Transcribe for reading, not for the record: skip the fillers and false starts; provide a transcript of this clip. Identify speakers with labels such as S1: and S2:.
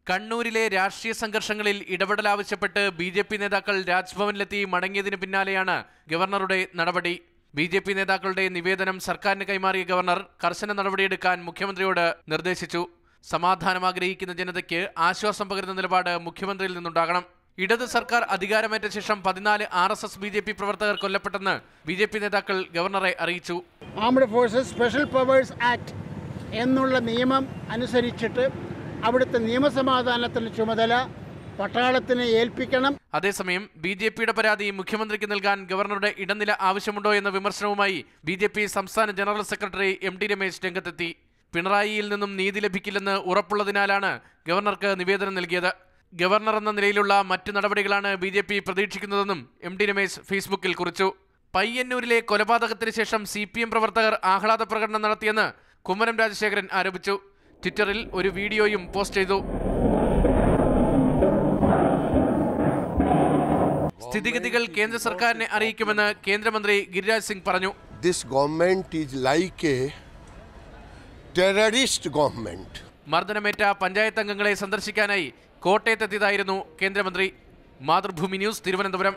S1: കണ്ണൂരിലെ രാഷ്ട്രീയ സംഘർഷങ്ങളിൽ ഇടപെടൽ ആവശ്യപ്പെട്ട് ബി.ജെ.പി. നേതാക്കൾ രാജ്ഭവനിലെത്തി മടങ്ങിയതിന് പിന്നാലെയാണ് ഗവർണറുടെ നടപടി. ബി.ജെ.പി. നേതാക്കളുടെ നിവേദനം സർക്കാരിന് കൈമാറിയ ഗവർണർ കർശന നടപടിയെടുക്കാൻ മുഖ്യമന്ത്രിയോട് നിർദ്ദേശിച്ചു. സമാധാനം ആഗ്രഹിക്കുന്ന ജനതയ്ക്ക് ആശ്വാസം പകരുന്ന നിലപാട് മുഖ്യമന്ത്രിയിൽ നിന്നുണ്ടാകണം. ഇടത് സർക്കാർ അധികാരമേറ്റ ശേഷം 14 RSS ബി.ജെ.പി. പ്രവർത്തകർ കൊല്ലപ്പെട്ടെന്ന് ബി.ജെ.പി. നേതാക്കൾ ഗവർണറെ അറിയിച്ചു.
S2: Armed forces special powers act എന്നുള്ള നിയമം അനുസരിച്ചിട്ട് അവിടുത്തെ നിയമസമാധാനത്തിന്റെ ചുമതല പട്ടാളത്തിനെ ഏൽപ്പിക്കണം.
S1: അതേസമയം ബി.ജെ.പിയുടെ പരാതി മുഖ്യമന്ത്രിക്ക് നൽകാൻ ഗവർണറുടെ ഇടനില ആവശ്യമുണ്ടോ എന്ന വിമർശനവുമായി ബി.ജെ.പി. സംസ്ഥാന ജനറൽ സെക്രട്ടറി M.T. രമേശ് രംഗത്തെത്തി. പിണറായിയിൽ നിന്നും നീതി ലഭിക്കില്ലെന്ന് ഉറപ്പുള്ളതിനാലാണ് ഗവർണർക്ക് നിവേദനം നൽകിയത്. ഗവർണർ എന്ന നിലയിലുള്ള മറ്റ് നടപടികളാണ് ബി.ജെ.പി. പ്രതീക്ഷിക്കുന്നതെന്നും M.T. രമേശ് ഫേസ്ബുക്കിൽ കുറിച്ചു. പയ്യന്നൂരിലെ കൊലപാതകത്തിന് ശേഷം CPM പ്രവർത്തകർ ആഹ്ലാദ പ്രകടനം നടത്തിയെന്ന് കുമ്മനം രാജശേഖരൻ ആരോപിച്ചു. ട്വിറ്ററിൽ ഒരു വീഡിയോയും പോസ്റ്റ് ചെയ്തു. സ്ഥിതിഗതികൾ കേന്ദ്ര സർക്കാരിനെ അറിയിക്കുമെന്ന് കേന്ദ്രമന്ത്രി ഗിരിരാജ് സിംഗ് പറഞ്ഞു.
S3: This government is like a terrorist government.
S1: മർദ്ദനമേറ്റ പഞ്ചായത്ത് അംഗങ്ങളെ സന്ദർശിക്കാനായി കോട്ടയത്തെത്തിയതായിരുന്നു കേന്ദ്രമന്ത്രി. മാതൃഭൂമി ന്യൂസ്, തിരുവനന്തപുരം.